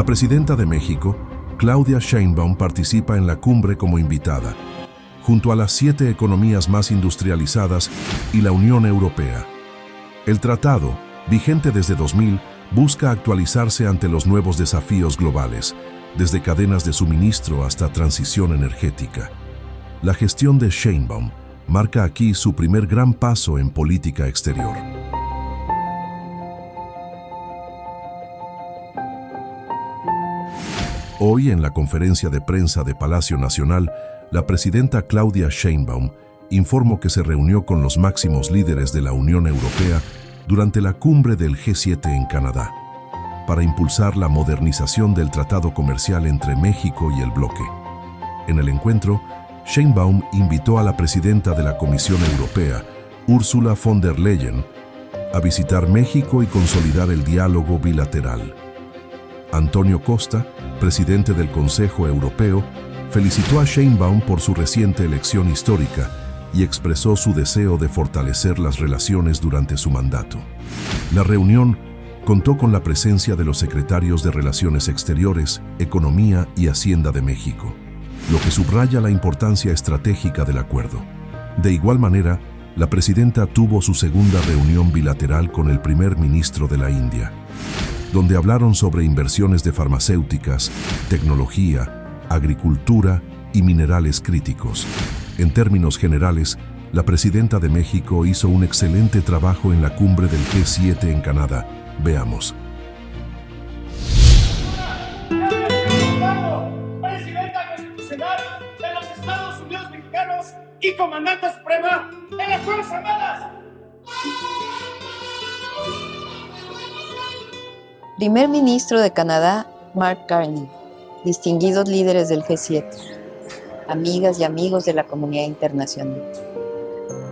La presidenta de México, Claudia Sheinbaum, participa en la cumbre como invitada, junto a las 7 economías más industrializadas y la Unión Europea. El tratado, vigente desde 2000, busca actualizarse ante los nuevos desafíos globales, desde cadenas de suministro hasta transición energética. La gestión de Sheinbaum marca aquí su primer gran paso en política exterior. Hoy, en la conferencia de prensa de Palacio Nacional, la presidenta Claudia Sheinbaum informó que se reunió con los máximos líderes de la Unión Europea durante la cumbre del G7 en Canadá, para impulsar la modernización del tratado comercial entre México y el bloque. En el encuentro, Sheinbaum invitó a la presidenta de la Comisión Europea, Ursula von der Leyen, a visitar México y consolidar el diálogo bilateral. Antonio Costa, presidente del Consejo Europeo, felicitó a Sheinbaum por su reciente elección histórica y expresó su deseo de fortalecer las relaciones durante su mandato. La reunión contó con la presencia de los secretarios de Relaciones Exteriores, Economía y Hacienda de México, lo que subraya la importancia estratégica del acuerdo. De igual manera, la presidenta tuvo su segunda reunión bilateral con el primer ministro de la India, donde hablaron sobre inversiones de farmacéuticas, tecnología, agricultura y minerales críticos. En términos generales, la presidenta de México hizo un excelente trabajo en la cumbre del G7 en Canadá. Veamos. Presidenta constitucional de los Estados Unidos mexicanos y comandante suprema de las Fuerzas Armadas. Primer ministro de Canadá, Mark Carney, distinguidos líderes del G7, amigas y amigos de la comunidad internacional.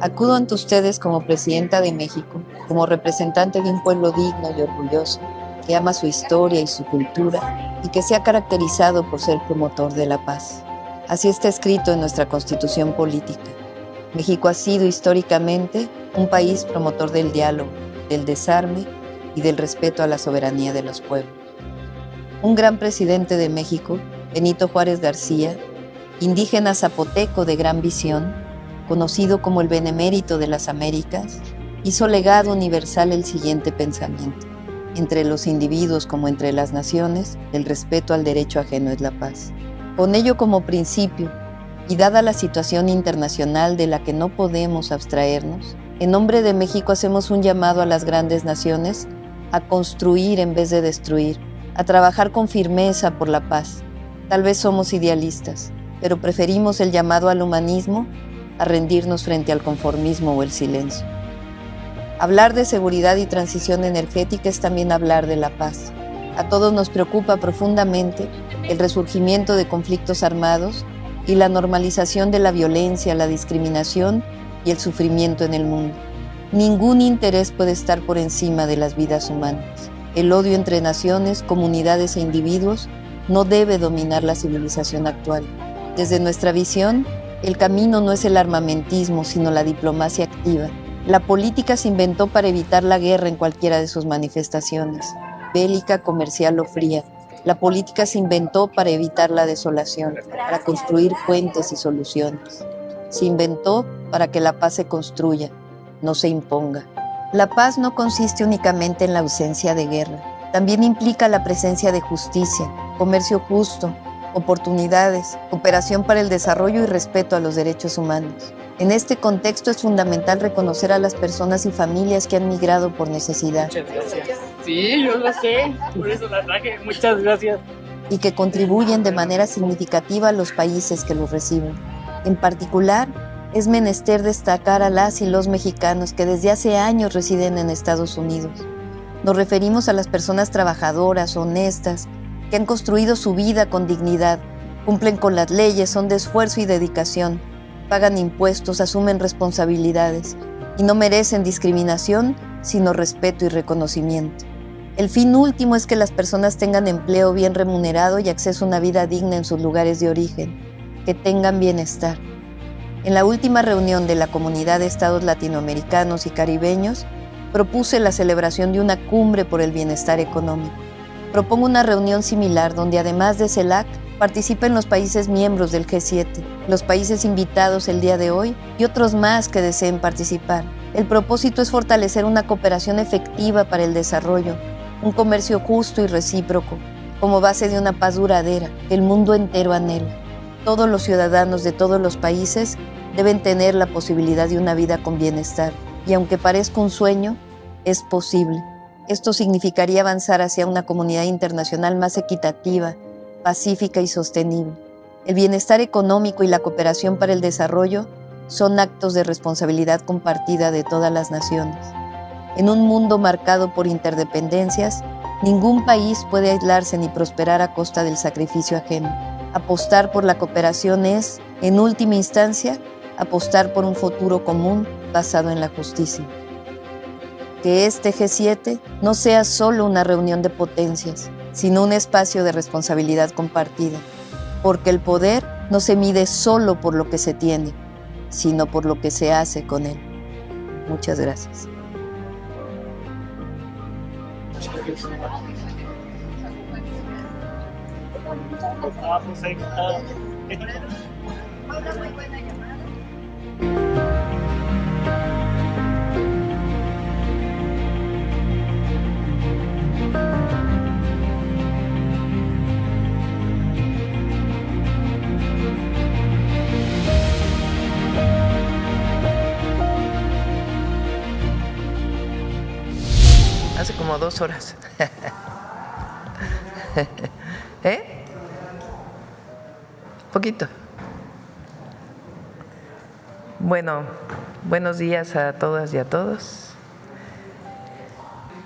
Acudo ante ustedes como presidenta de México, como representante de un pueblo digno y orgulloso, que ama su historia y su cultura y que se ha caracterizado por ser promotor de la paz. Así está escrito en nuestra Constitución política. México ha sido históricamente un país promotor del diálogo, del desarme y del respeto a la soberanía de los pueblos. Un gran presidente de México, Benito Juárez García, indígena zapoteco de gran visión, conocido como el Benemérito de las Américas, hizo legado universal el siguiente pensamiento: entre los individuos como entre las naciones, el respeto al derecho ajeno es la paz. Con ello como principio, y dada la situación internacional de la que no podemos abstraernos, en nombre de México hacemos un llamado a las grandes naciones a construir en vez de destruir, a trabajar con firmeza por la paz. Tal vez somos idealistas, pero preferimos el llamado al humanismo a rendirnos frente al conformismo o el silencio. Hablar de seguridad y transición energética es también hablar de la paz. A todos nos preocupa profundamente el resurgimiento de conflictos armados y la normalización de la violencia, la discriminación y el sufrimiento en el mundo. Ningún interés puede estar por encima de las vidas humanas. El odio entre naciones, comunidades e individuos no debe dominar la civilización actual. Desde nuestra visión, el camino no es el armamentismo, sino la diplomacia activa. La política se inventó para evitar la guerra en cualquiera de sus manifestaciones, bélica, comercial o fría. La política se inventó para evitar la desolación, para construir puentes y soluciones. Se inventó para que la paz se construya, no se imponga. La paz no consiste únicamente en la ausencia de guerra. También implica la presencia de justicia, comercio justo, oportunidades, cooperación para el desarrollo y respeto a los derechos humanos. En este contexto es fundamental reconocer a las personas y familias que han migrado por necesidad. Muchas gracias. Sí, yo lo sé, por eso la traje. Muchas gracias. Y que contribuyen de manera significativa a los países que los reciben. En particular, es menester destacar a las y los mexicanos que desde hace años residen en Estados Unidos. Nos referimos a las personas trabajadoras, honestas, que han construido su vida con dignidad, cumplen con las leyes, son de esfuerzo y dedicación, pagan impuestos, asumen responsabilidades y no merecen discriminación, sino respeto y reconocimiento. El fin último es que las personas tengan empleo bien remunerado y acceso a una vida digna en sus lugares de origen, que tengan bienestar. En la última reunión de la Comunidad de Estados Latinoamericanos y Caribeños, propuse la celebración de una cumbre por el bienestar económico. Propongo una reunión similar donde además de CELAC participen los países miembros del G7, los países invitados el día de hoy y otros más que deseen participar. El propósito es fortalecer una cooperación efectiva para el desarrollo, un comercio justo y recíproco, como base de una paz duradera que el mundo entero anhela. Todos los ciudadanos de todos los países deben tener la posibilidad de una vida con bienestar, y aunque parezca un sueño, es posible. Esto significaría avanzar hacia una comunidad internacional más equitativa, pacífica y sostenible. El bienestar económico y la cooperación para el desarrollo son actos de responsabilidad compartida de todas las naciones. En un mundo marcado por interdependencias, ningún país puede aislarse ni prosperar a costa del sacrificio ajeno. Apostar por la cooperación es, en última instancia, apostar por un futuro común basado en la justicia. Que este G7 no sea solo una reunión de potencias, sino un espacio de responsabilidad compartida, porque el poder no se mide solo por lo que se tiene, sino por lo que se hace con él. Muchas gracias. Hace como 2 horas. Poquito. Bueno, buenos días a todas y a todos.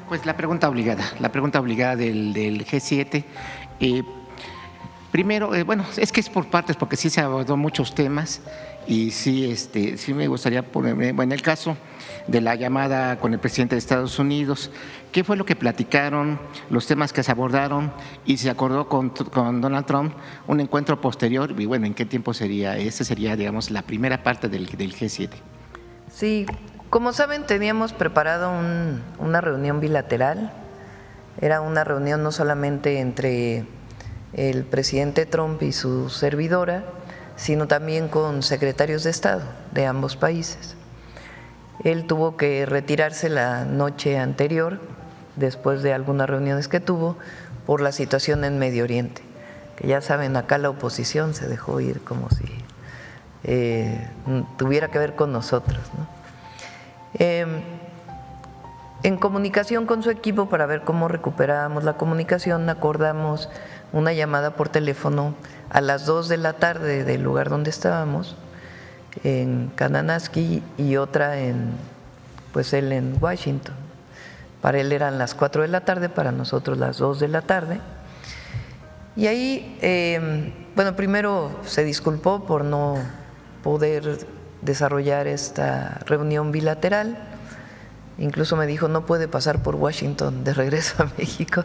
Pues la pregunta obligada del G7. Primero, bueno, es que es por partes, porque sí se abordó muchos temas y sí me gustaría ponerme, bueno, en el caso de la llamada con el presidente de Estados Unidos, ¿qué fue lo que platicaron, los temas que se abordaron y se acordó con Donald Trump un encuentro posterior? Y bueno, ¿en qué tiempo sería? Esta sería, digamos, la primera parte del G7. Sí, como saben, teníamos preparado una reunión bilateral. Era una reunión no solamente entre el presidente Trump y su servidora, sino también con secretarios de Estado de ambos países. Él tuvo que retirarse la noche anterior, después de algunas reuniones que tuvo, por la situación en Medio Oriente, que ya saben, acá la oposición se dejó ir como si tuviera que ver con nosotros, ¿no? En comunicación con su equipo para ver cómo recuperábamos la comunicación, acordamos una llamada por teléfono a las 2 de la tarde del lugar donde estábamos, en Kananaskis, y otra pues él en Washington. Para él eran las 4 de la tarde, para nosotros las 2 de la tarde. Y ahí, bueno, primero se disculpó por no poder desarrollar esta reunión bilateral. Incluso me dijo, no puede pasar por Washington de regreso a México.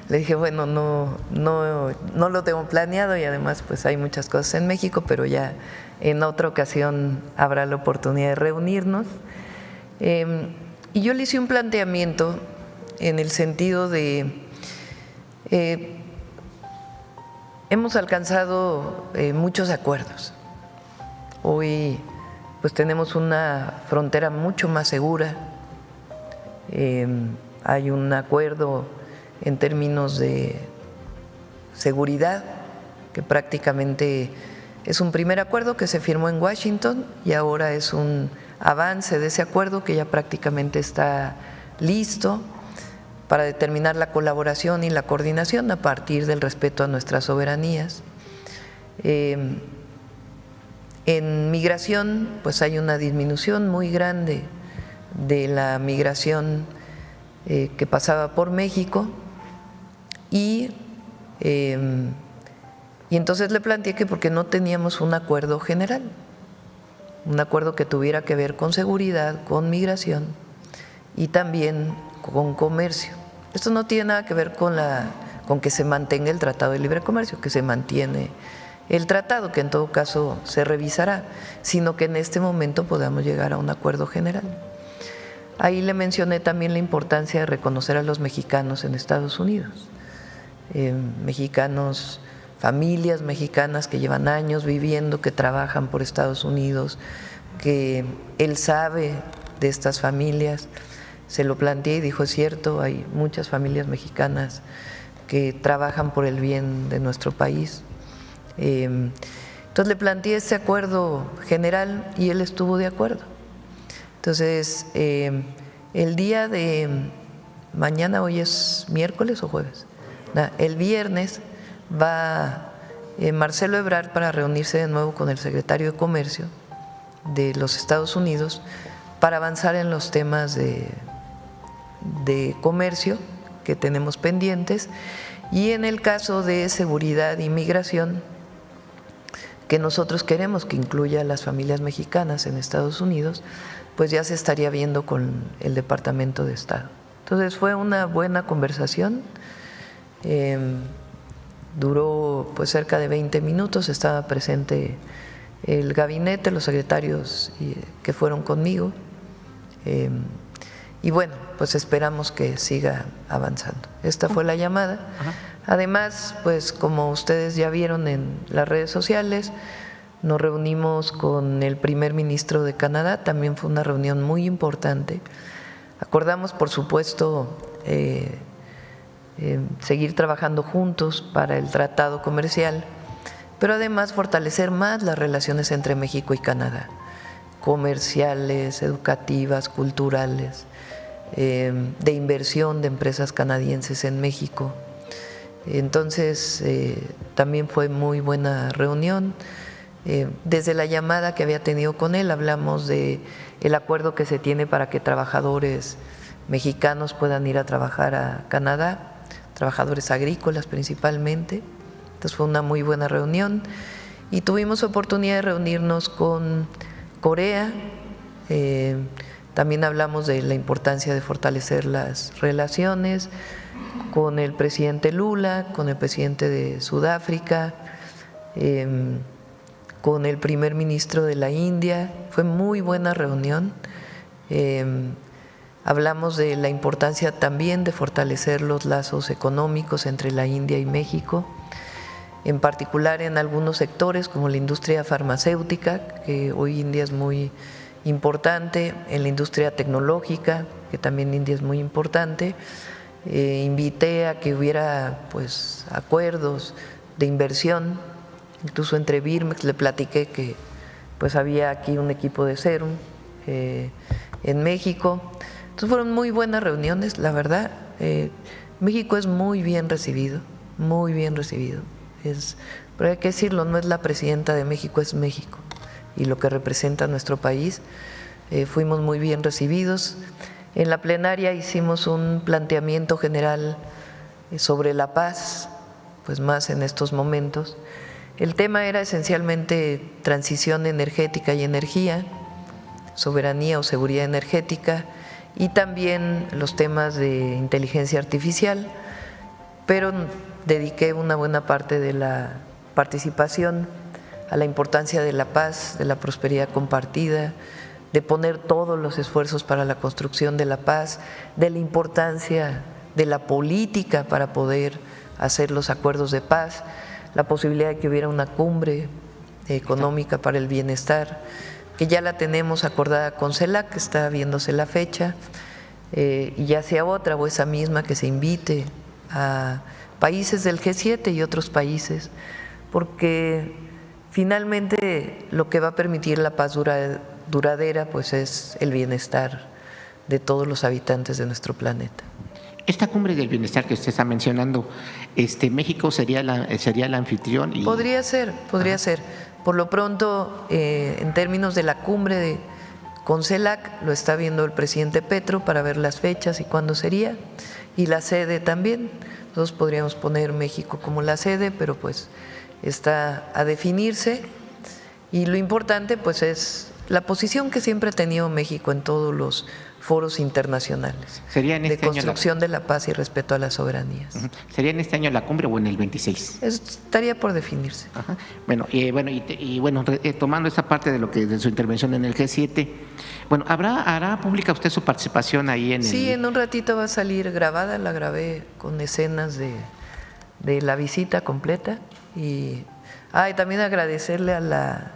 Le dije, bueno, no lo tengo planeado y además pues hay muchas cosas en México, pero ya en otra ocasión habrá la oportunidad de reunirnos. Y yo le hice un planteamiento en el sentido de, hemos alcanzado muchos acuerdos. Hoy pues tenemos una frontera mucho más segura. Hay un acuerdo en términos de seguridad que prácticamente es un primer acuerdo que se firmó en Washington y ahora es un avance de ese acuerdo que ya prácticamente está listo para determinar la colaboración y la coordinación a partir del respeto a nuestras soberanías. En migración pues hay una disminución muy grande de la migración que pasaba por México y entonces le planteé que porque no teníamos un acuerdo general, un acuerdo que tuviera que ver con seguridad, con migración y también con comercio. Esto no tiene nada que ver con que se mantenga el Tratado de Libre Comercio, que se mantiene el tratado, que en todo caso se revisará, sino que en este momento podamos llegar a un acuerdo general. Ahí le mencioné también la importancia de reconocer a los mexicanos en Estados Unidos. mexicanos, familias mexicanas que llevan años viviendo, que trabajan por Estados Unidos, que él sabe de estas familias. Se lo planteé y dijo, es cierto, hay muchas familias mexicanas que trabajan por el bien de nuestro país. Entonces le planteé este acuerdo general y él estuvo de acuerdo. Entonces, el día de mañana, hoy es miércoles o jueves, el viernes va Marcelo Ebrard para reunirse de nuevo con el secretario de Comercio de los Estados Unidos para avanzar en los temas de comercio que tenemos pendientes, y en el caso de seguridad y migración, que nosotros queremos que incluya a las familias mexicanas en Estados Unidos, pues ya se estaría viendo con el Departamento de Estado. Entonces fue una buena conversación, duró pues cerca de 20 minutos, estaba presente el gabinete, los secretarios que fueron conmigo, y bueno, pues esperamos que siga avanzando. Esta fue la llamada. Además, pues como ustedes ya vieron en las redes sociales, nos reunimos con el primer ministro de Canadá, también fue una reunión muy importante. Acordamos, por supuesto, seguir trabajando juntos para el tratado comercial, pero además fortalecer más las relaciones entre México y Canadá, comerciales, educativas, culturales, de inversión de empresas canadienses en México. Entonces, también fue muy buena reunión. Desde la llamada que había tenido con él, hablamos de el acuerdo que se tiene para que trabajadores mexicanos puedan ir a trabajar a Canadá, trabajadores agrícolas principalmente. Entonces fue una muy buena reunión y tuvimos oportunidad de reunirnos con Corea. También hablamos de la importancia de fortalecer las relaciones con el presidente Lula, con el presidente de Sudáfrica, con el primer ministro de la India. Fue muy buena reunión. Hablamos de la importancia también de fortalecer los lazos económicos entre la India y México, en particular en algunos sectores como la industria farmacéutica, que hoy India es muy importante, en la industria tecnológica, que también India es muy importante. Invité a que hubiera pues acuerdos de inversión, incluso entre Birmex. Le platiqué que pues había aquí un equipo de Serum en México. Entonces fueron muy buenas reuniones, la verdad. México es muy bien recibido, muy bien recibido. Pero hay que decirlo, no es la presidenta de México, es México y lo que representa nuestro país. Fuimos muy bien recibidos. En la plenaria hicimos un planteamiento general sobre la paz, pues más en estos momentos. El tema era esencialmente transición energética y energía, soberanía o seguridad energética, y también los temas de inteligencia artificial, pero dediqué una buena parte de la participación a la importancia de la paz, de la prosperidad compartida, de poner todos los esfuerzos para la construcción de la paz, de la importancia de la política para poder hacer los acuerdos de paz, la posibilidad de que hubiera una cumbre económica para el bienestar, que ya la tenemos acordada con CELAC, que está viéndose la fecha, y ya sea otra o esa misma, que se invite a países del G7 y otros países, porque finalmente lo que va a permitir la paz duradera pues es el bienestar de todos los habitantes de nuestro planeta. Esta cumbre del bienestar que usted está mencionando, México sería el anfitrión. Podría ser. Por lo pronto, en términos de la cumbre con CELAC, lo está viendo el presidente Petro para ver las fechas y cuándo sería, y la sede también. Nosotros podríamos poner México como la sede, pero pues está a definirse, y lo importante pues es la posición que siempre ha tenido México en todos los foros internacionales de construcción de la paz y respeto a las soberanías. ¿Sería en este año la cumbre o en el 26? Estaría por definirse. Ajá. Bueno, tomando esa parte de lo que de su intervención en el G7, bueno, ¿hará pública usted su participación ahí en Sí, en un ratito va a salir grabada, la grabé con escenas de la visita completa. Y también agradecerle a la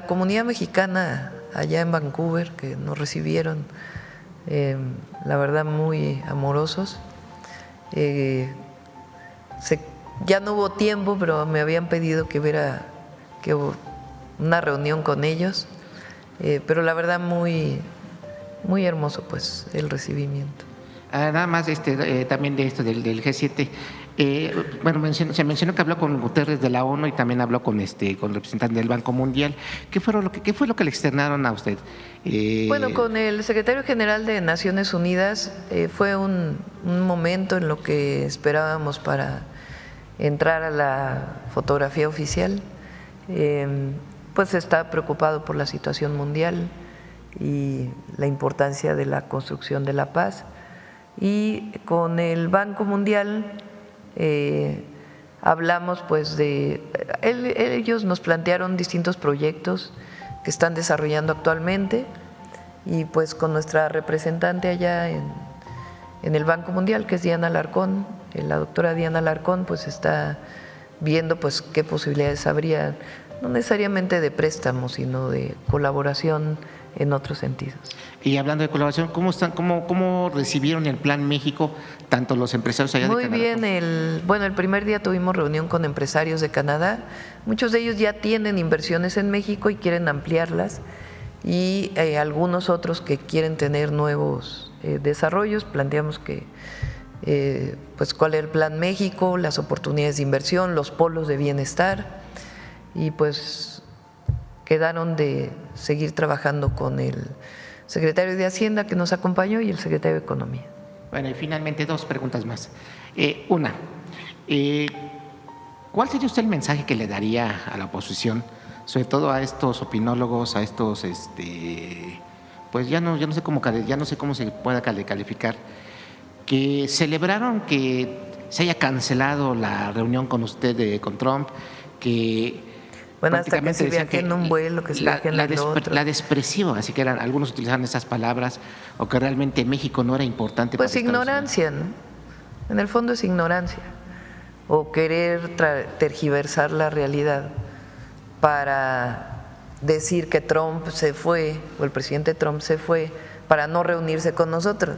comunidad mexicana allá en Vancouver, que nos recibieron, la verdad, muy amorosos. Ya no hubo tiempo, pero me habían pedido que hubiera una reunión con ellos, pero la verdad muy, muy hermoso pues el recibimiento. Nada más también de esto del G7. Bueno, se mencionó que habló con Guterres de la ONU y también habló con el representante del Banco Mundial. ¿Qué fue lo que le externaron a usted? Bueno, con el secretario general de Naciones Unidas fue un momento en lo que esperábamos para entrar a la fotografía oficial. Pues está preocupado por la situación mundial y la importancia de la construcción de la paz. Y con el Banco Mundial hablamos pues ellos nos plantearon distintos proyectos que están desarrollando actualmente, y pues con nuestra representante allá en el Banco Mundial, que es Diana Alarcón, la doctora Diana Alarcón, pues está viendo pues qué posibilidades habría, no necesariamente de préstamos, sino de colaboración en otros sentidos. Y hablando de colaboración, ¿cómo recibieron el Plan México, tanto los empresarios allá Muy de Canadá? bien, el primer día tuvimos reunión con empresarios de Canadá. Muchos de ellos ya tienen inversiones en México y quieren ampliarlas, y algunos otros que quieren tener nuevos desarrollos. Planteamos que pues cuál es el Plan México, las oportunidades de inversión, los polos de bienestar, y pues quedaron de seguir trabajando con el secretario de Hacienda que nos acompañó y el secretario de Economía. Bueno, y finalmente dos preguntas más. Una, ¿cuál sería usted el mensaje que le daría a la oposición, sobre todo a estos opinólogos, a estos, pues ya no sé cómo se pueda calificar, que celebraron que se haya cancelado la reunión con usted, con Trump, que bueno, hasta que se viaje en un vuelo, que se viaje en el otro. La despreciaba, así que algunos utilizaban esas palabras, o que realmente México no era importante. Pues para ignorancia, ¿no? En el fondo es ignorancia, o querer tergiversar la realidad para decir que Trump se fue, o el presidente Trump se fue para no reunirse con nosotros.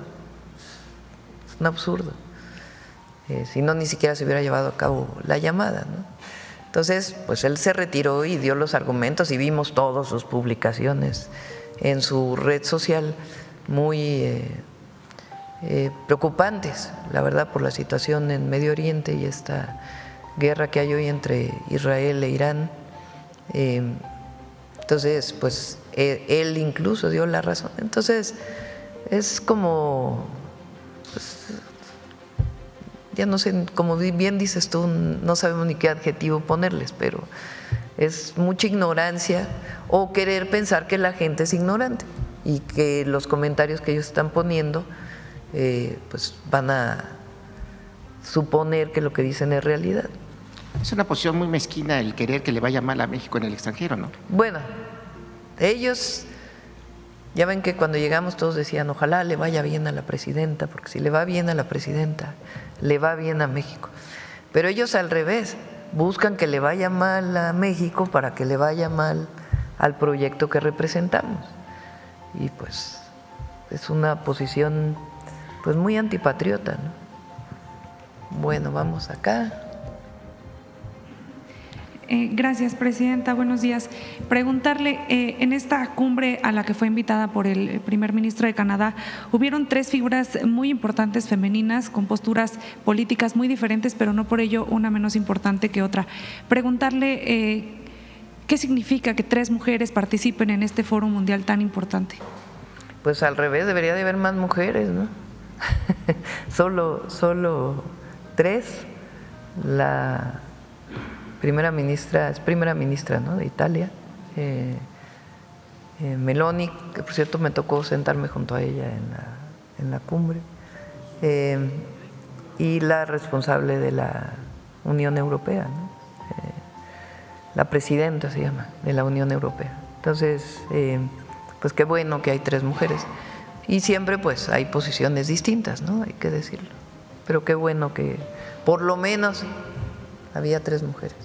Es un absurdo. Si no, ni siquiera se hubiera llevado a cabo la llamada, ¿no? Entonces, pues él se retiró y dio los argumentos, y vimos todas sus publicaciones en su red social muy preocupantes, la verdad, por la situación en Medio Oriente y esta guerra que hay hoy entre Israel e Irán. Entonces, pues él incluso dio la razón. Entonces, es como, pues, ya no sé, como bien dices tú, no sabemos ni qué adjetivo ponerles, pero es mucha ignorancia, o querer pensar que la gente es ignorante y que los comentarios que ellos están poniendo pues van a suponer que lo que dicen es realidad. Es una posición muy mezquina el querer que le vaya mal a México en el extranjero, ¿no? Bueno, ellos, ya ven que cuando llegamos todos decían, ojalá le vaya bien a la presidenta, porque si le va bien a la presidenta, le va bien a México. Pero ellos al revés, buscan que le vaya mal a México para que le vaya mal al proyecto que representamos. Y pues es una posición pues muy antipatriota, ¿no? Bueno, vamos acá. Gracias, presidenta. Buenos días. Preguntarle, en esta cumbre a la que fue invitada por el primer ministro de Canadá, hubieron 3 figuras muy importantes femeninas con posturas políticas muy diferentes, pero no por ello una menos importante que otra. Preguntarle, ¿qué significa que 3 mujeres participen en este foro mundial tan importante? Pues al revés, debería de haber más mujeres, ¿no? solo 3. La primera ministra, es primera ministra, ¿no?, de Italia, Meloni, que por cierto me tocó sentarme junto a ella en la cumbre, y la responsable de la Unión Europea, ¿no? La presidenta se llama, de la Unión Europea. Entonces, pues qué bueno que hay 3 mujeres, y siempre pues hay posiciones distintas, ¿no?, hay que decirlo. pero qué bueno que por lo menos había 3 mujeres.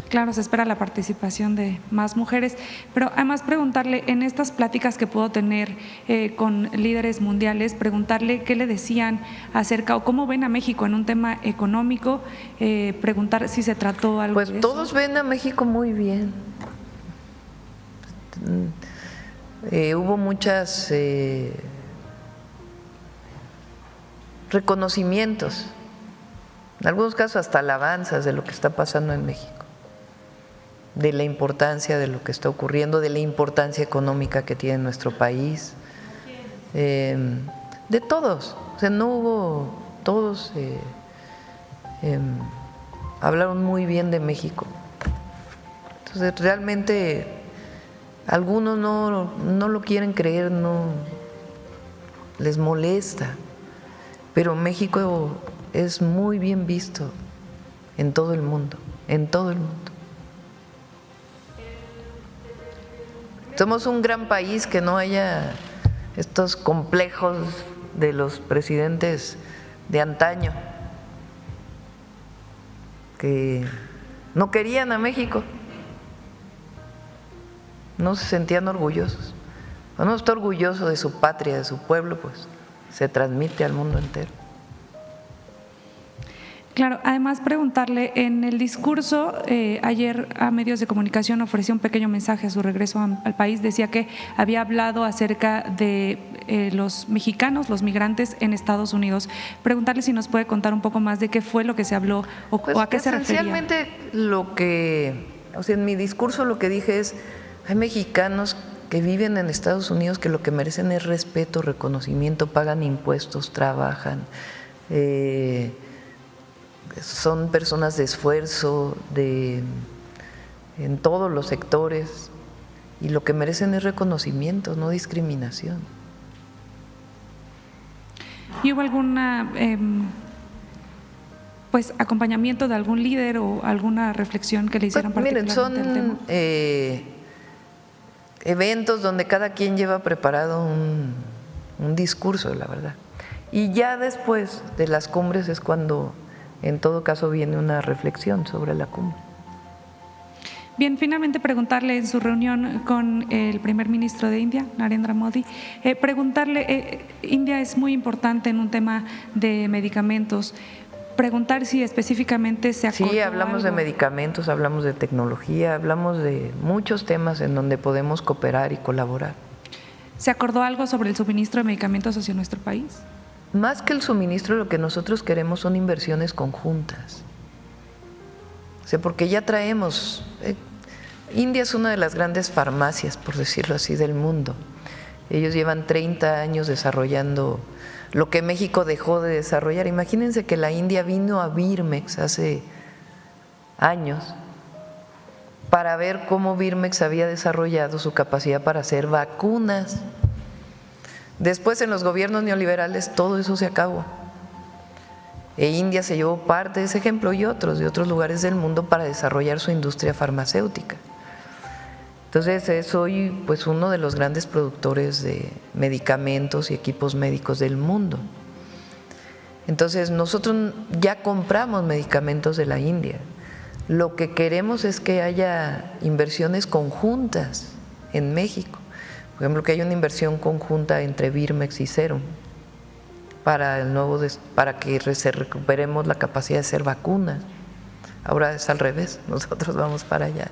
Claro, se espera la participación de más mujeres, pero además preguntarle, en estas pláticas que puedo tener con líderes mundiales, preguntarle qué le decían acerca o cómo ven a México en un tema económico, preguntar si se trató algo Pues de todos eso. ven a México muy bien. Hubo muchas reconocimientos, en algunos casos hasta alabanzas de lo que está pasando en México, de la importancia de lo que está ocurriendo, de la importancia económica que tiene nuestro país, de todos, o sea, no hubo, todos hablaron muy bien de México. Entonces realmente algunos no lo quieren creer, no les molesta, pero México es muy bien visto en todo el mundo, en todo el mundo. Somos un gran país, que no haya estos complejos de los presidentes de antaño que no querían a México, no se sentían orgullosos. Cuando uno está orgulloso de su patria, de su pueblo, pues se transmite al mundo entero. Claro, además preguntarle, en el discurso ayer a medios de comunicación ofreció un pequeño mensaje a su regreso al país, decía que había hablado acerca de los mexicanos, los migrantes en Estados Unidos. Preguntarle si nos puede contar un poco más de qué fue lo que se habló o a qué se refería. Esencialmente en mi discurso lo que dije es, hay mexicanos que viven en Estados Unidos que lo que merecen es respeto, reconocimiento, pagan impuestos, trabajan, son personas de esfuerzo en todos los sectores, y lo que merecen es reconocimiento, no discriminación. ¿Y hubo alguna acompañamiento de algún líder o alguna reflexión que le hicieran particularmente al tema? Eventos donde cada quien lleva preparado un discurso, la verdad. Y ya después de las cumbres es cuando, en todo caso, viene una reflexión sobre la cumbre. Bien, finalmente preguntarle en su reunión con el primer ministro de India, Narendra Modi, India es muy importante en un tema de medicamentos, preguntar si específicamente se acordó. Sí, hablamos de medicamentos, hablamos de tecnología, hablamos de muchos temas en donde podemos cooperar y colaborar. ¿Se acordó algo sobre el suministro de medicamentos hacia nuestro país? Más que el suministro, lo que nosotros queremos son inversiones conjuntas. O sea, porque ya traemos… India es una de las grandes farmacias, por decirlo así, del mundo. Ellos llevan 30 años desarrollando lo que México dejó de desarrollar. Imagínense que la India vino a Birmex hace años para ver cómo Birmex había desarrollado su capacidad para hacer vacunas. Después, en los gobiernos neoliberales, todo eso se acabó. E India se llevó parte de ese ejemplo y otros de otros lugares del mundo para desarrollar su industria farmacéutica. Entonces es hoy pues uno de los grandes productores de medicamentos y equipos médicos del mundo. Entonces ejemplos ya compramos medicamentos de la India. Lo que queremos es que haya inversiones conjuntas en México. Por ejemplo, que haya una inversión conjunta entre Birmex y Serum para que recuperemos la capacidad de hacer vacunas. Ahora es al revés, nosotros vamos para allá,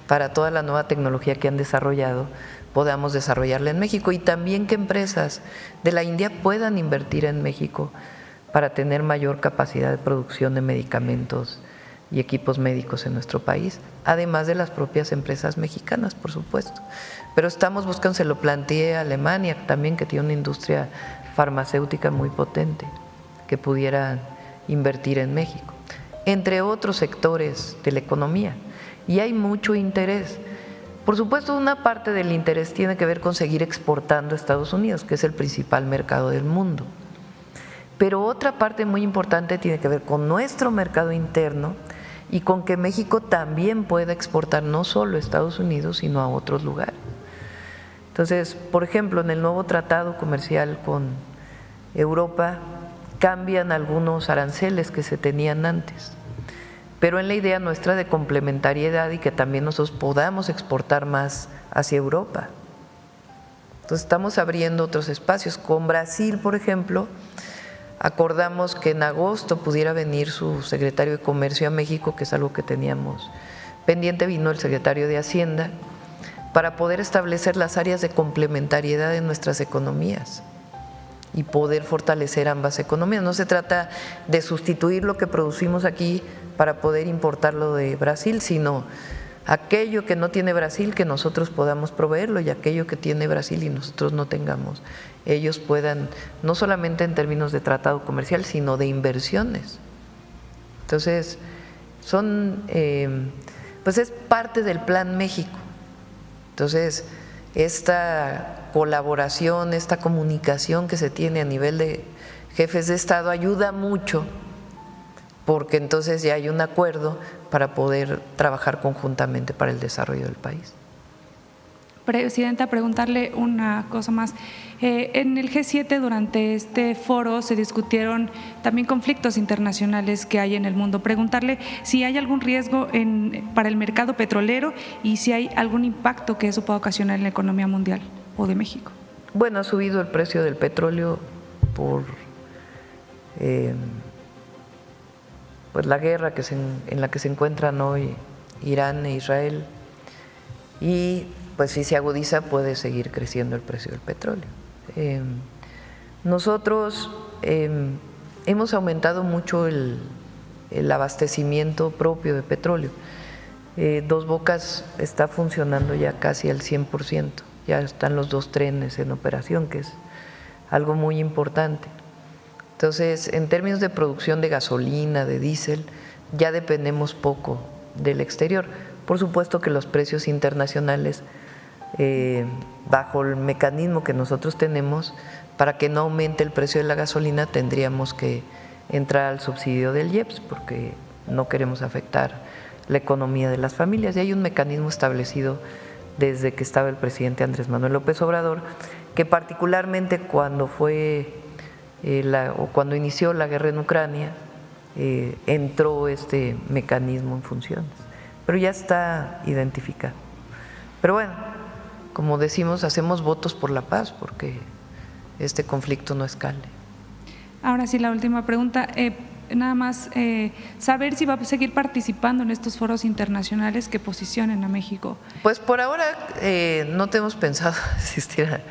para toda la nueva tecnología que han desarrollado, podamos desarrollarla en México, y también que empresas de la India puedan invertir en México para tener mayor capacidad de producción de medicamentos y equipos médicos en nuestro país, además de las propias empresas mexicanas, por supuesto. Pero estamos buscando, se lo planteé a Alemania también, que tiene una industria farmacéutica muy potente, que pudiera invertir en México, entre otros sectores de la economía. Y hay mucho interés. Por supuesto, una parte del interés tiene que ver con seguir exportando a Estados Unidos, que es el principal mercado del mundo. Pero otra parte muy importante tiene que ver con nuestro mercado interno y con que México también pueda exportar no solo a Estados Unidos, sino a otros lugares. Entonces, por ejemplo, en el nuevo tratado comercial con Europa, cambian algunos aranceles que se tenían antes, pero en la idea nuestra de complementariedad y que también nosotros podamos exportar más hacia Europa. Entonces estamos abriendo otros espacios. Con Brasil, por ejemplo, acordamos que en agosto pudiera venir su secretario de Comercio a México, que es algo que teníamos pendiente, vino el secretario de Hacienda, para poder establecer las áreas de complementariedad en nuestras economías y poder fortalecer ambas economías. No se trata de sustituir lo que producimos aquí para poder importarlo de Brasil, sino aquello que no tiene Brasil, que nosotros podamos proveerlo, y aquello que tiene Brasil y nosotros no tengamos, ellos puedan, no solamente en términos de tratado comercial, sino de inversiones. Entonces, pues es parte del Plan México. Entonces, esta colaboración, esta comunicación que se tiene a nivel de jefes de Estado ayuda mucho, porque entonces ya hay un acuerdo para poder trabajar conjuntamente para el desarrollo del país. Presidenta, preguntarle una cosa más. En el G7 durante este foro se discutieron también conflictos internacionales que hay en el mundo. Preguntarle si hay algún riesgo para el mercado petrolero y si hay algún impacto que eso pueda ocasionar en la economía mundial o de México. Bueno, ha subido el precio del petróleo por pues la guerra en la que se encuentran hoy Irán e Israel, y pues si se agudiza puede seguir creciendo el precio del petróleo. Nosotros hemos aumentado mucho el abastecimiento propio de petróleo. Dos Bocas está funcionando ya casi al 100%, ya están los 2 trenes en operación, que es algo muy importante. Entonces, en términos de producción de gasolina, de diésel, ya dependemos poco del exterior. Por supuesto que los precios internacionales, bajo el mecanismo que nosotros tenemos, para que no aumente el precio de la gasolina, tendríamos que entrar al subsidio del IEPS, porque no queremos afectar la economía de las familias. Y hay un mecanismo establecido desde que estaba el presidente Andrés Manuel López Obrador, que particularmente cuando cuando inició la guerra en Ucrania, entró este mecanismo en funciones, pero ya está identificado. Pero bueno, como decimos, hacemos votos por la paz porque este conflicto no escale. Ahora sí, la última pregunta, nada más saber si va a seguir participando en estos foros internacionales que posicionen a México. Pues por ahora no tenemos pensado asistir a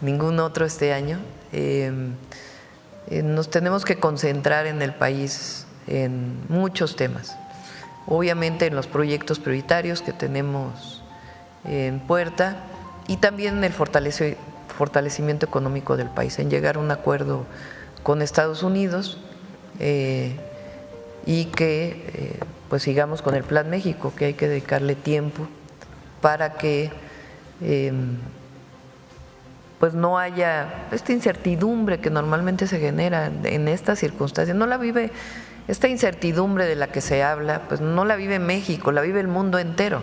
ningún otro este año. Nos tenemos que concentrar en el país en muchos temas, obviamente en los proyectos prioritarios que tenemos en puerta y también en el fortalecimiento económico del país, en llegar a un acuerdo con Estados Unidos y que pues sigamos con el Plan México, que hay que dedicarle tiempo para que pues no haya esta incertidumbre que normalmente se genera en estas circunstancias. No la vive, esta incertidumbre de la que se habla, pues no la vive México, la vive el mundo entero,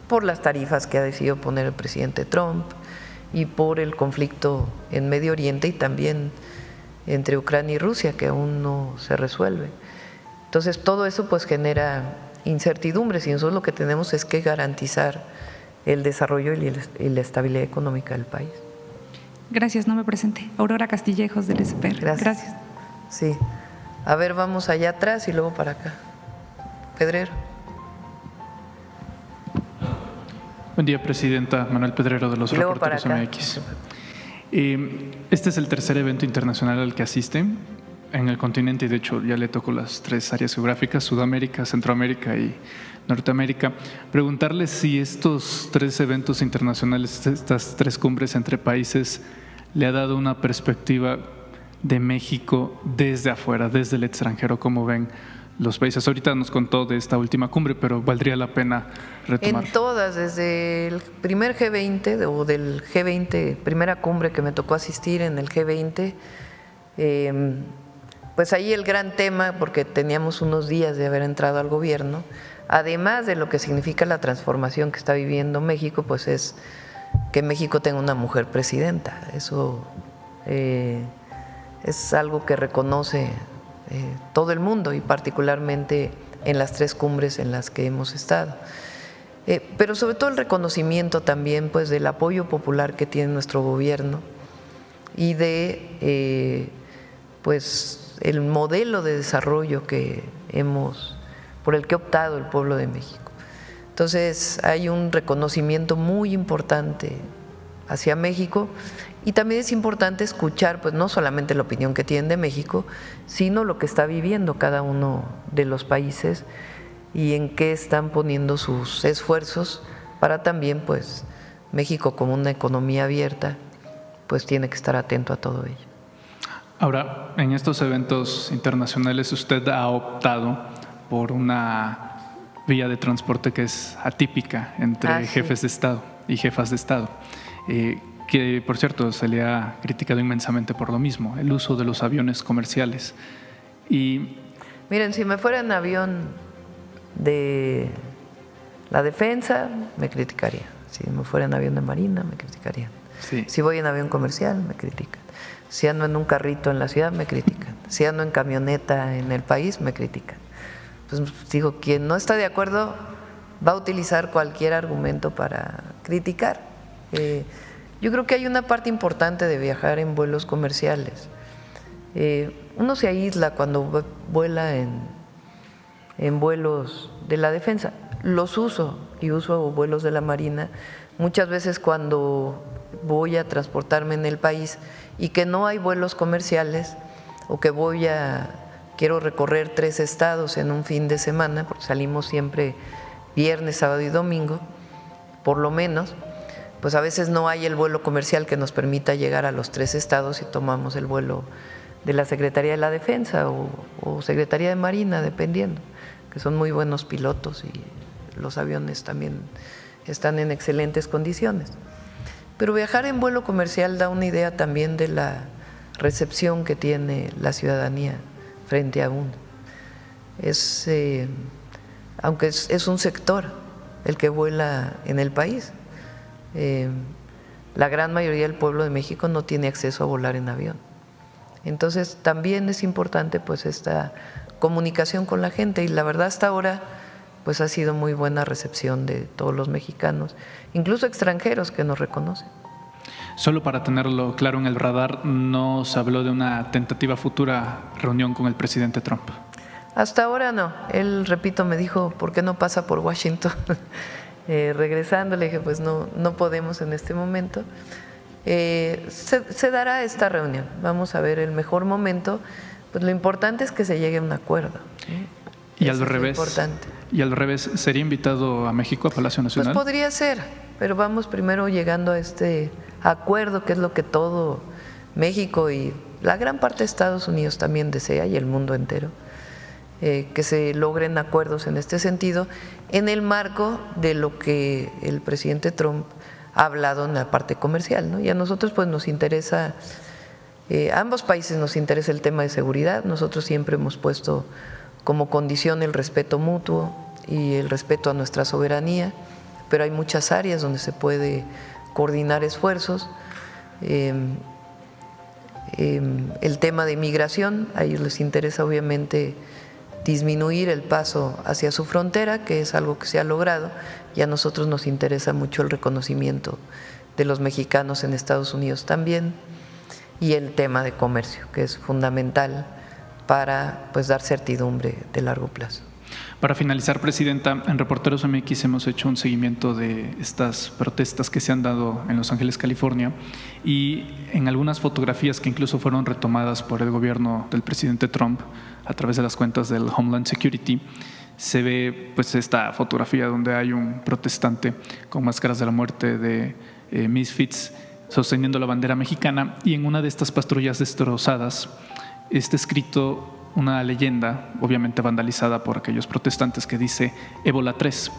por las tarifas que ha decidido poner el presidente Trump y por el conflicto en Medio Oriente y también entre Ucrania y Rusia, que aún no se resuelve. Entonces todo eso pues genera incertidumbres y nosotros lo que tenemos es que garantizar el desarrollo y la estabilidad económica del país. Gracias, no me presenté. Aurora Castillejos del SPR. Gracias. Sí. A ver, vamos allá atrás y luego para acá. Pedrero. Buen día, Presidenta. Manuel Pedrero de los Reporteros MX. Este es el tercer evento internacional al que asiste en el continente y de hecho ya le tocó las 3 áreas geográficas, Sudamérica, Centroamérica y Norteamérica. Preguntarle si estos 3 eventos internacionales, estas 3 cumbres entre países, le ha dado una perspectiva de México desde afuera, desde el extranjero, ¿cómo ven los países? Ahorita nos contó de esta última cumbre, pero valdría la pena retomar. En todas, desde el primer G20 o del G20, primera cumbre que me tocó asistir en el G20, pues ahí el gran tema, porque teníamos unos días de haber entrado al gobierno, además de lo que significa la transformación que está viviendo México, pues es que México tenga una mujer presidenta. Eso es algo que reconoce todo el mundo y particularmente en las 3 cumbres en las que hemos estado. Pero sobre todo el reconocimiento también pues, del apoyo popular que tiene nuestro gobierno y de pues, el modelo de desarrollo por el que ha optado el pueblo de México. Entonces hay un reconocimiento muy importante hacia México y también es importante escuchar pues, no solamente la opinión que tienen de México, sino lo que está viviendo cada uno de los países y en qué están poniendo sus esfuerzos para también, pues, México como una economía abierta, pues tiene que estar atento a todo ello. Ahora, en estos eventos internacionales usted ha optado por una vía de transporte que es atípica entre jefes de Estado y jefas de Estado, que por cierto se le ha criticado inmensamente por lo mismo, el uso de los aviones comerciales. Y miren, si me fuera en avión de la defensa, me criticarían. Si me fuera en avión de marina, me criticarían. Sí. Si voy en avión comercial, me critican. Si ando en un carrito en la ciudad, me critican. Si ando en camioneta en el país, me critican. Pues digo, quien no está de acuerdo va a utilizar cualquier argumento para criticar. Yo creo que hay una parte importante de viajar en vuelos comerciales. Uno se aísla cuando vuela en vuelos de la defensa. Los uso y uso vuelos de la Marina muchas veces cuando voy a transportarme en el país y que no hay vuelos comerciales o que quiero recorrer 3 estados en un fin de semana, porque salimos siempre viernes, sábado y domingo, por lo menos, pues a veces no hay el vuelo comercial que nos permita llegar a los 3 estados y tomamos el vuelo de la Secretaría de la Defensa o Secretaría de Marina, dependiendo, que son muy buenos pilotos y los aviones también están en excelentes condiciones. Pero viajar en vuelo comercial da una idea también de la recepción que tiene la ciudadanía frente a uno. Aunque es un sector el que vuela en el país, la gran mayoría del pueblo de México no tiene acceso a volar en avión. Entonces también es importante pues esta comunicación con la gente y la verdad hasta ahora pues ha sido muy buena recepción de todos los mexicanos, incluso extranjeros que nos reconocen. Solo para tenerlo claro en el radar, ¿no se habló de una tentativa futura reunión con el presidente Trump? Hasta ahora no. Él, repito, me dijo, ¿por qué no pasa por Washington? Regresando, le dije, pues no podemos en este momento. Se dará esta reunión, vamos a ver el mejor momento, pues lo importante es que se llegue a un acuerdo. Y al revés, ¿sería invitado a México, a Palacio Nacional? Pues podría ser, pero vamos primero llegando a este acuerdo, que es lo que todo México y la gran parte de Estados Unidos también desea, y el mundo entero, que se logren acuerdos en este sentido, en el marco de lo que el presidente Trump ha hablado en la parte comercial, ¿no? Y a nosotros pues nos interesa, a ambos países nos interesa el tema de seguridad. Nosotros siempre hemos puesto como condición el respeto mutuo y el respeto a nuestra soberanía, pero hay muchas áreas donde se puede coordinar esfuerzos. El tema de migración, a ellos les interesa obviamente disminuir el paso hacia su frontera, que es algo que se ha logrado, y a nosotros nos interesa mucho el reconocimiento de los mexicanos en Estados Unidos también, y el tema de comercio, que es fundamental para pues dar certidumbre de largo plazo. Para finalizar, Presidenta, en Reporteros MX hemos hecho un seguimiento de estas protestas que se han dado en Los Ángeles, California, y en algunas fotografías que incluso fueron retomadas por el gobierno del presidente Trump a través de las cuentas del Homeland Security, se ve pues esta fotografía donde hay un protestante con máscaras de la muerte de Misfits sosteniendo la bandera mexicana, y en una de estas patrullas destrozadas está escrito una leyenda, obviamente vandalizada por aquellos protestantes, que dice Ébola 3.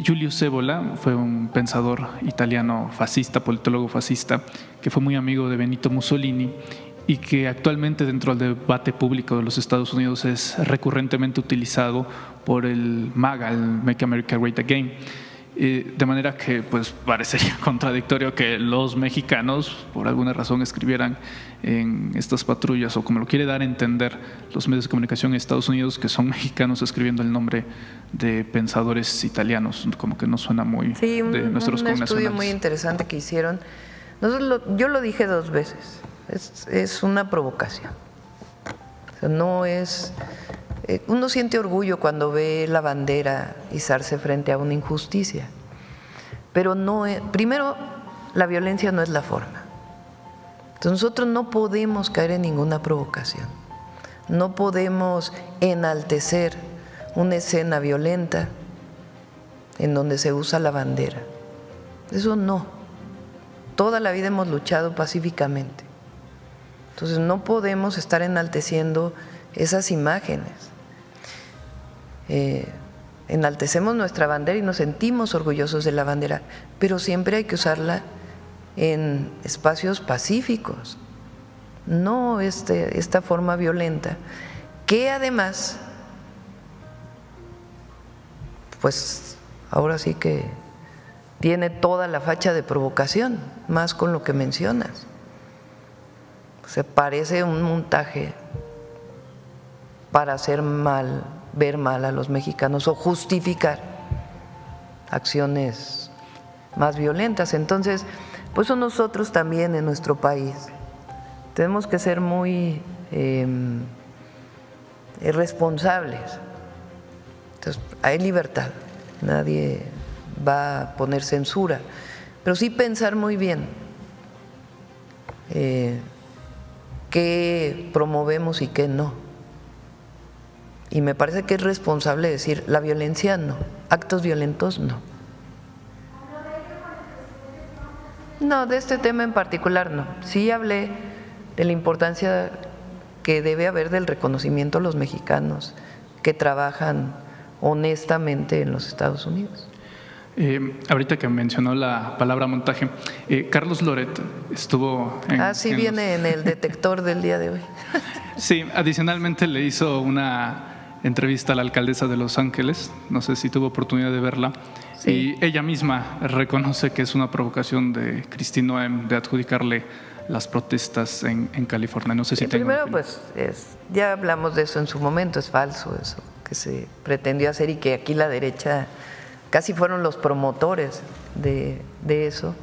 Julius Evola fue un pensador italiano fascista, politólogo fascista, que fue muy amigo de Benito Mussolini y que actualmente dentro del debate público de los Estados Unidos es recurrentemente utilizado por el MAGA, el Make America Great Again. De manera que pues parecería contradictorio que los mexicanos por alguna razón escribieran en estas patrullas, o como lo quiere dar a entender los medios de comunicación en Estados Unidos, que son mexicanos escribiendo el nombre de pensadores italianos, como que no suena muy de nuestros connacionales. Un estudio muy interesante que hicieron. Yo lo dije 2 veces, es una provocación. O sea, no es… Uno siente orgullo cuando ve la bandera izarse frente a una injusticia, pero no es, primero, la violencia no es la forma. Entonces nosotros no podemos caer en ninguna provocación, no podemos enaltecer una escena violenta en donde se usa la bandera. Eso no. Toda la vida hemos luchado pacíficamente. Entonces no podemos estar enalteciendo esas imágenes. Enaltecemos nuestra bandera y nos sentimos orgullosos de la bandera, pero siempre hay que usarla en espacios pacíficos, no esta forma violenta, que además, pues ahora sí que tiene toda la facha de provocación, más con lo que mencionas. Se parece un montaje para hacer mal, ver mal a los mexicanos o justificar acciones más violentas. Entonces, pues nosotros también en nuestro país tenemos que ser muy responsables. Entonces, hay libertad, nadie va a poner censura, pero sí pensar muy bien qué promovemos y qué no. Y me parece que es responsable decir, la violencia no, actos violentos no. No, de este tema en particular no. Sí hablé de la importancia que debe haber del reconocimiento a los mexicanos que trabajan honestamente en los Estados Unidos. Ahorita que mencionó la palabra montaje, Carlos Loret estuvo viene en el detector del día de hoy. Sí, adicionalmente le hizo una entrevista a la alcaldesa de Los Ángeles, no sé si tuvo oportunidad de verla, sí. Y ella misma reconoce que es una provocación de Kristi Noem de adjudicarle las protestas en California. No sé si primero, pues ya hablamos de eso en su momento, es falso eso que se pretendió hacer y que aquí la derecha casi fueron los promotores de eso.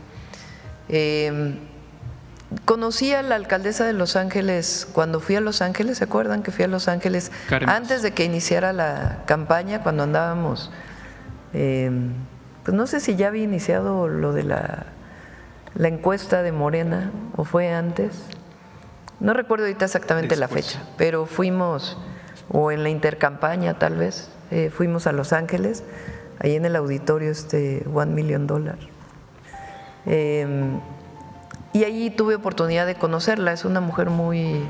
Conocí a la alcaldesa de Los Ángeles cuando fui a Los Ángeles, ¿se acuerdan que fui a Los Ángeles antes de que iniciara la campaña, cuando andábamos, pues no sé si ya había iniciado lo de la encuesta de Morena o fue antes, no recuerdo ahorita exactamente la fecha, pero fuimos, o en la intercampaña tal vez, fuimos a Los Ángeles, ahí en el auditorio $1 Million. Y allí tuve oportunidad de conocerla, es una mujer muy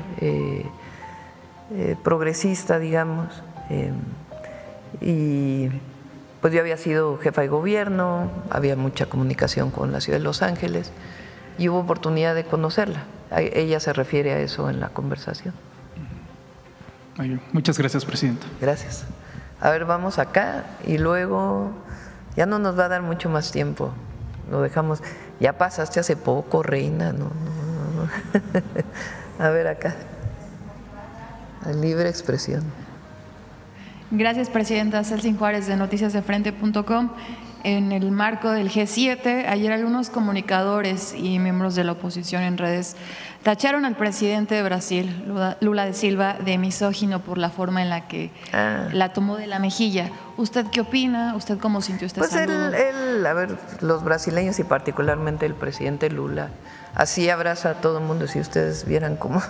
progresista, digamos, y pues yo había sido jefa de gobierno, había mucha comunicación con la ciudad de Los Ángeles y hubo oportunidad de conocerla. Ella se refiere a eso en la conversación. Muchas gracias, Presidenta. Gracias. A ver, vamos acá y luego ya no nos va a dar mucho más tiempo, lo dejamos. Ya pasaste hace poco, reina, no. A ver acá, la libre expresión. Gracias, Presidenta. Celsin Juárez, de noticiasdefrente.com. En el marco del G7, ayer algunos comunicadores y miembros de la oposición en redes tacharon al presidente de Brasil, Lula da Silva, de misógino por la forma en la que la tomó de la mejilla. ¿Usted qué opina? ¿Usted cómo sintió este saludo? A ver, los brasileños y particularmente el presidente Lula, así abraza a todo el mundo. Si ustedes vieran cómo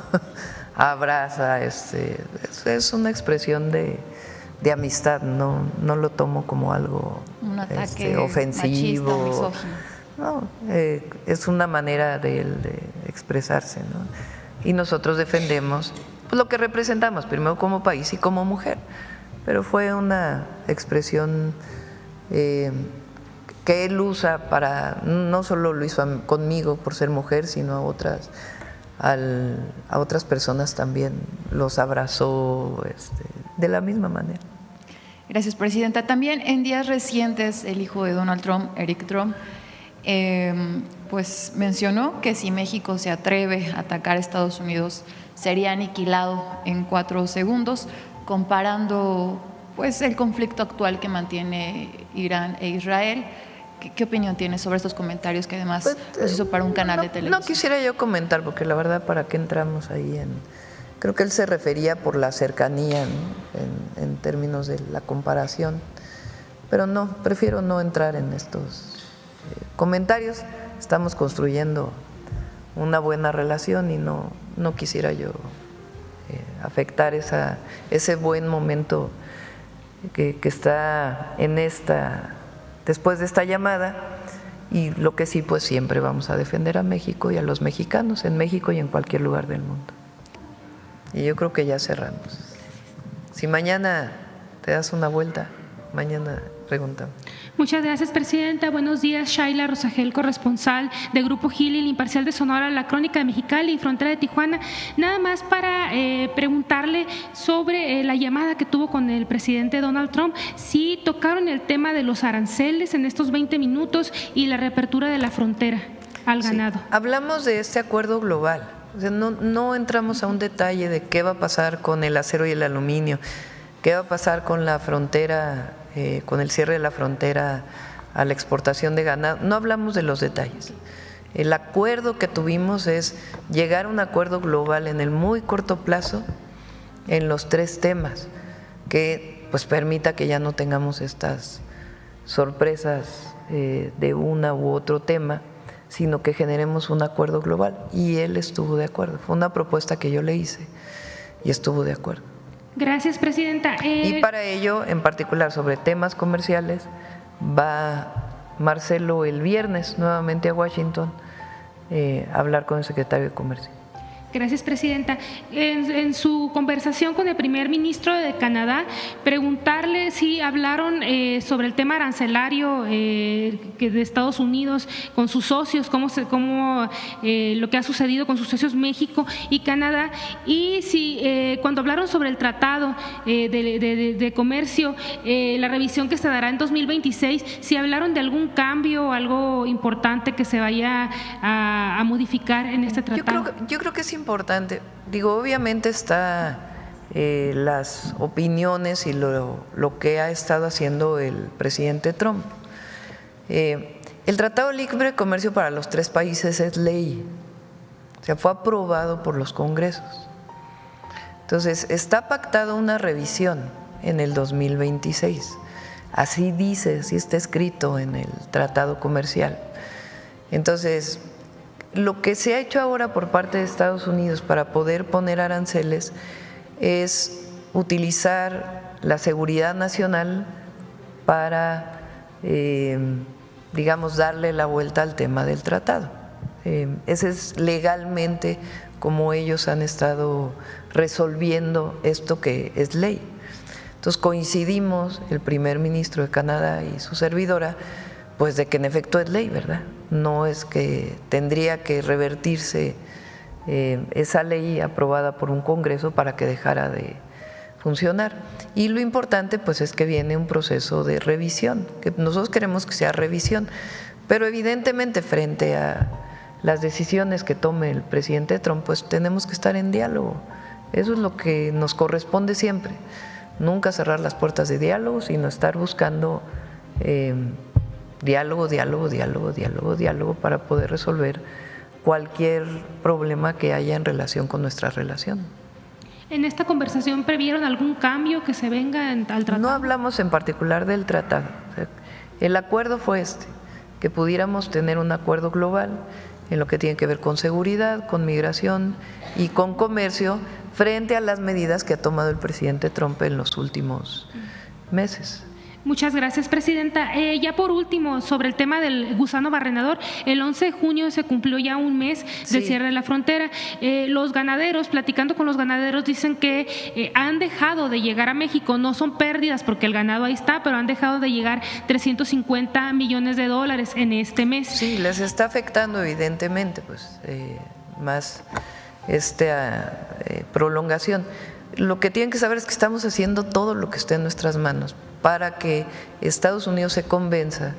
abraza, es una expresión de amistad, no lo tomo como algo un ataque ofensivo, machista, misógino. No, es una manera de él de expresarse, ¿no? Y nosotros defendemos pues, lo que representamos, primero como país y como mujer, pero fue una expresión que él usa para, no solo lo hizo conmigo por ser mujer, sino a otras personas también los abrazó de la misma manera. Gracias, presidenta. También en días recientes, el hijo de Donald Trump, Eric Trump, pues mencionó que si México se atreve a atacar a Estados Unidos, sería aniquilado en 4 segundos, comparando pues el conflicto actual que mantiene Irán e Israel. ¿Qué opinión tiene sobre estos comentarios que además los hizo para un canal de televisión? No quisiera yo comentar, porque la verdad, ¿para qué entramos ahí en...? Creo que él se refería por la cercanía, ¿no? en términos de la comparación, pero no, prefiero no entrar en estos comentarios. Estamos construyendo una buena relación y no quisiera yo afectar ese buen momento que está en después de esta llamada. Y lo que sí, pues siempre vamos a defender a México y a los mexicanos en México y en cualquier lugar del mundo. Y yo creo que ya cerramos. Si mañana te das una vuelta, mañana preguntamos. Muchas gracias, presidenta. Buenos días, Shaila Rosagel, corresponsal de Grupo Gil y el Imparcial de Sonora, La Crónica de Mexicali y Frontera de Tijuana. Nada más para preguntarle sobre la llamada que tuvo con el presidente Donald Trump, si tocaron el tema de los aranceles en estos 20 minutos y la reapertura de la frontera al ganado. Sí, hablamos de este acuerdo global. O sea, no entramos a un detalle de qué va a pasar con el acero y el aluminio, qué va a pasar con la frontera, con el cierre de la frontera a la exportación de ganado. No hablamos de los detalles. El acuerdo que tuvimos es llegar a un acuerdo global en el muy corto plazo en los 3 temas que pues permita que ya no tengamos estas sorpresas de una u otro tema, sino que generemos un acuerdo global. Y él estuvo de acuerdo. Fue una propuesta que yo le hice y estuvo de acuerdo. Gracias, presidenta. Y para ello, en particular sobre temas comerciales, va Marcelo el viernes nuevamente a Washington a hablar con el secretario de Comercio. Gracias, presidenta. En su conversación con el primer ministro de Canadá, preguntarle si hablaron sobre el tema arancelario que de Estados Unidos con sus socios, lo que ha sucedido con sus socios México y Canadá, y si cuando hablaron sobre el tratado de comercio, la revisión que se dará en 2026, si hablaron de algún cambio, algo importante que se vaya a modificar en este tratado. Yo creo que es importante. Digo, obviamente está las opiniones y lo que ha estado haciendo el presidente Trump. El Tratado de Libre Comercio para los 3 países es ley, o sea, fue aprobado por los congresos. Entonces, está pactada una revisión en el 2026. Así dice, así está escrito en el Tratado Comercial. Entonces, lo que se ha hecho ahora por parte de Estados Unidos para poder poner aranceles es utilizar la seguridad nacional para, digamos, darle la vuelta al tema del tratado. Ese es legalmente como ellos han estado resolviendo esto que es ley. Entonces coincidimos, el primer ministro de Canadá y su servidora, pues de que en efecto es ley, ¿verdad? No es que tendría que revertirse esa ley aprobada por un congreso para que dejara de funcionar. Y lo importante pues es que viene un proceso de revisión, que nosotros queremos que sea revisión, pero evidentemente frente a las decisiones que tome el presidente Trump, pues tenemos que estar en diálogo. Eso es lo que nos corresponde siempre, nunca cerrar las puertas de diálogo, sino estar buscando diálogo para poder resolver cualquier problema que haya en relación con nuestra relación. ¿En esta conversación previeron algún cambio que se venga al tratado? No hablamos en particular del tratado. El acuerdo fue que pudiéramos tener un acuerdo global en lo que tiene que ver con seguridad, con migración y con comercio frente a las medidas que ha tomado el presidente Trump en los últimos meses. Muchas gracias, presidenta. Ya por último, sobre el tema del gusano barrenador, el 11 de junio se cumplió ya un mes del cierre de la frontera. Los ganaderos, platicando con los ganaderos, dicen que han dejado de llegar a México, no son pérdidas porque el ganado ahí está, pero han dejado de llegar 350 millones de dólares en este mes. Sí, les está afectando evidentemente, pues más esta prolongación. lo que tienen que saber es que estamos haciendo todo lo que esté en nuestras manos para que Estados Unidos se convenza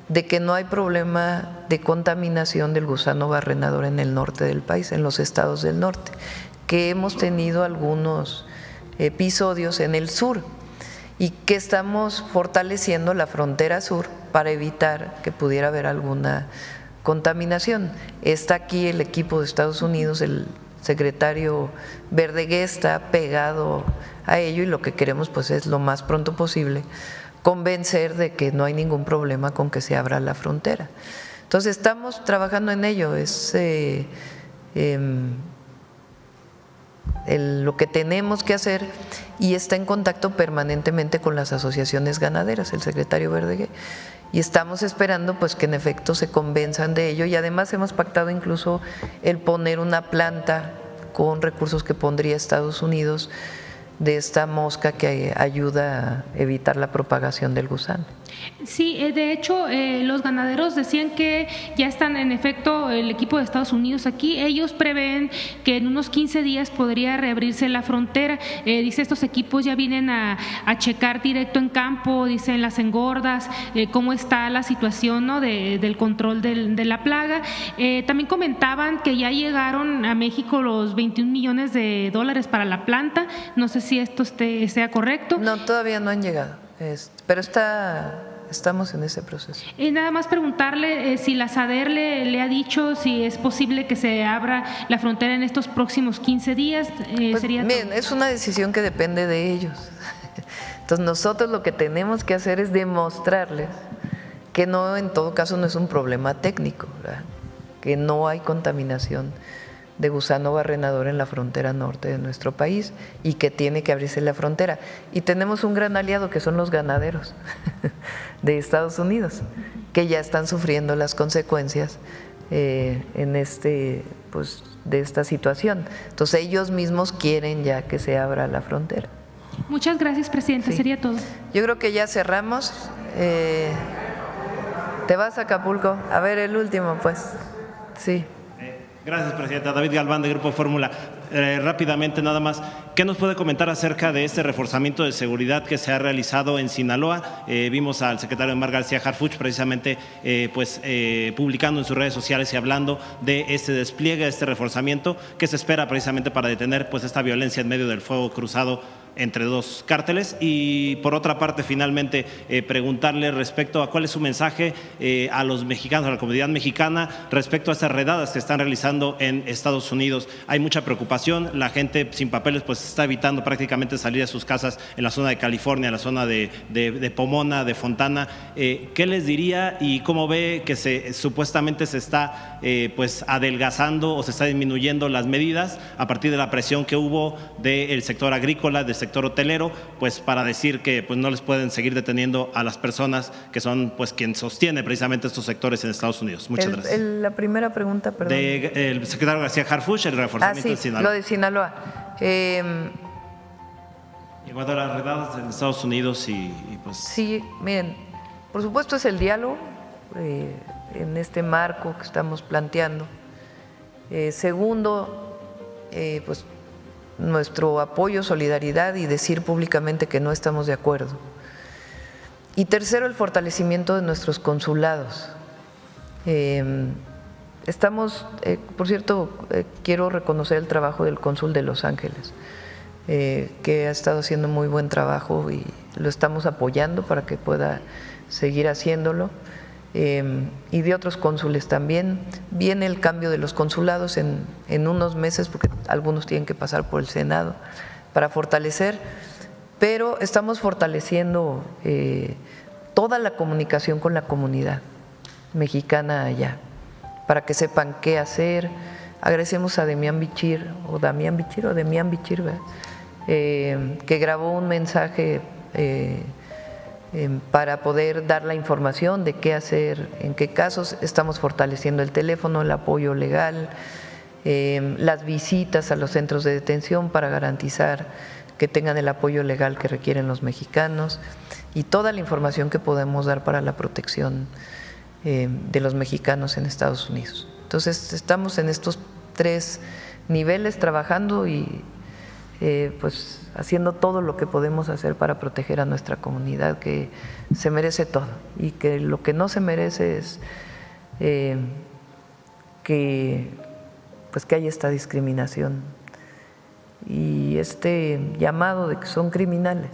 de que no hay problema de contaminación del gusano barrenador en el norte del país, en los estados del norte, que hemos tenido algunos episodios en el sur y que estamos fortaleciendo la frontera sur para evitar que pudiera haber alguna contaminación. Está aquí el equipo de Estados Unidos, el secretario Verdegué está pegado a ello y lo que queremos pues es lo más pronto posible convencer de que no hay ningún problema con que se abra la frontera. Entonces estamos trabajando en ello, es lo que tenemos que hacer y está en contacto permanentemente con las asociaciones ganaderas, el secretario Verdegué, y estamos esperando pues que en efecto se convenzan de ello y además hemos pactado incluso el poner una planta con recursos que pondría Estados Unidos de esta mosca que ayuda a evitar la propagación del gusano. Sí, de hecho, los ganaderos decían que ya están en efecto el equipo de Estados Unidos aquí. Ellos prevén que en unos 15 días podría reabrirse la frontera. Dice, estos equipos ya vienen a checar directo en campo, dicen las engordas, cómo está la situación, ¿no?, del control de la plaga. También comentaban que ya llegaron a México los $21 millones para la planta. No sé si esto sea correcto. No, todavía no han llegado, pero estamos en ese proceso. Y nada más preguntarle si la SADER le ha dicho si es posible que se abra la frontera en estos próximos 15 días. Pues, miren, es una decisión que depende de ellos. Entonces nosotros lo que tenemos que hacer es demostrarles que no, en todo caso no es un problema técnico, ¿verdad?, que no hay contaminación de gusano barrenador en la frontera norte de nuestro país y que tiene que abrirse la frontera. Y tenemos un gran aliado que son los ganaderos de Estados Unidos, que ya están sufriendo las consecuencias de esta situación. Entonces ellos mismos quieren ya que se abra la frontera. Muchas gracias, Presidenta. Sí. Sería todo. Yo creo que ya cerramos. ¿Te vas a Acapulco? A ver, el último, pues. Sí. Gracias, Presidenta. David Galván, de Grupo Fórmula. Rápidamente, nada más, ¿qué nos puede comentar acerca de este reforzamiento de seguridad que se ha realizado en Sinaloa? Vimos al secretario Omar García Harfuch precisamente publicando en sus redes sociales y hablando de este despliegue, de este reforzamiento que se espera precisamente para detener pues esta violencia en medio del fuego cruzado entre dos cárteles. Y por otra parte, finalmente, preguntarle respecto a cuál es su mensaje a los mexicanos, a la comunidad mexicana, respecto a estas redadas que están realizando en Estados Unidos. Hay mucha preocupación, la gente sin papeles pues está evitando prácticamente salir de sus casas en la zona de California, en la zona de Pomona, de Fontana. ¿Qué les diría y cómo ve que supuestamente se está pues adelgazando o se está disminuyendo las medidas a partir de la presión que hubo del sector agrícola, del sector hotelero, pues para decir que pues no les pueden seguir deteniendo a las personas que son pues quien sostiene precisamente estos sectores en Estados Unidos? Muchas gracias. La primera pregunta, perdón. El secretario García Harfuch, el reforzamiento de Sinaloa. Lo de Sinaloa. En cuanto a las redadas en Estados Unidos y pues… Sí, miren, por supuesto es el diálogo en este marco que estamos planteando. Segundo, pues nuestro apoyo, solidaridad y decir públicamente que no estamos de acuerdo. Y tercero, el fortalecimiento de nuestros consulados. Estamos, por cierto, quiero reconocer el trabajo del cónsul de Los Ángeles, que ha estado haciendo muy buen trabajo y lo estamos apoyando para que pueda seguir haciéndolo. Y de otros cónsules también. Viene el cambio de los consulados en unos meses, porque algunos tienen que pasar por el Senado para fortalecer, pero estamos fortaleciendo toda la comunicación con la comunidad mexicana allá, para que sepan qué hacer. Agradecemos a Demián Bichir, ¿verdad?, que grabó un mensaje para poder dar la información de qué hacer, en qué casos. Estamos fortaleciendo el teléfono, el apoyo legal, las visitas a los centros de detención para garantizar que tengan el apoyo legal que requieren los mexicanos y toda la información que podemos dar para la protección de los mexicanos en Estados Unidos. Entonces estamos en estos 3 niveles trabajando y pues haciendo todo lo que podemos hacer para proteger a nuestra comunidad, que se merece todo, y que lo que no se merece es que haya esta discriminación y este llamado de que son criminales.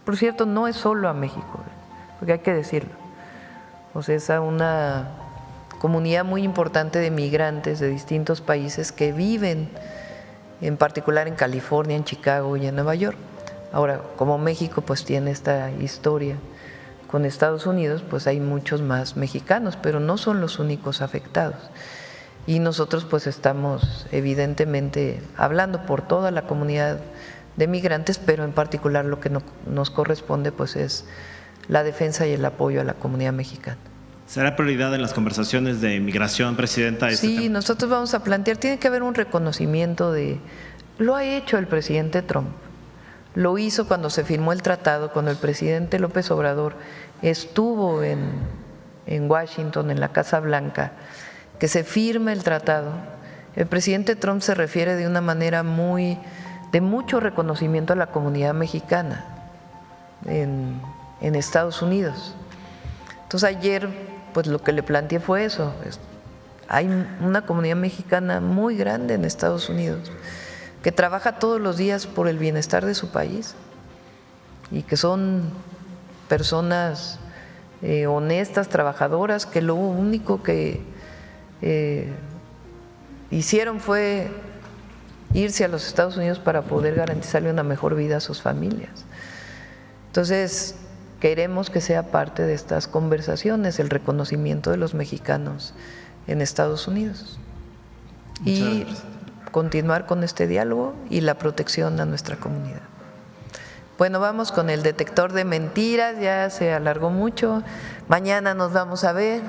Por cierto, no es solo a México, porque hay que decirlo. O sea, es a una comunidad muy importante de migrantes de distintos países que viven, en particular en California, en Chicago y en Nueva York. Ahora, como México pues tiene esta historia con Estados Unidos, pues hay muchos más mexicanos, pero no son los únicos afectados. Y nosotros pues estamos evidentemente hablando por toda la comunidad de migrantes, pero en particular lo que nos corresponde pues es la defensa y el apoyo a la comunidad mexicana. ¿Será prioridad en las conversaciones de migración, Presidenta? Sí, nosotros vamos a plantear, tiene que haber un reconocimiento lo ha hecho el presidente Trump, lo hizo cuando se firmó el tratado, cuando el presidente López Obrador estuvo en Washington, en la Casa Blanca, que se firme el tratado. El presidente Trump se refiere de una manera de mucho reconocimiento a la comunidad mexicana en Estados Unidos. Entonces ayer pues lo que le planteé fue eso, hay una comunidad mexicana muy grande en Estados Unidos que trabaja todos los días por el bienestar de su país y que son personas honestas, trabajadoras, que lo único que hicieron fue irse a los Estados Unidos para poder garantizarle una mejor vida a sus familias. Entonces, queremos que sea parte de estas conversaciones el reconocimiento de los mexicanos en Estados Unidos y continuar con este diálogo y la protección a nuestra comunidad. Bueno, vamos con el detector de mentiras, ya se alargó mucho, mañana nos vamos a ver.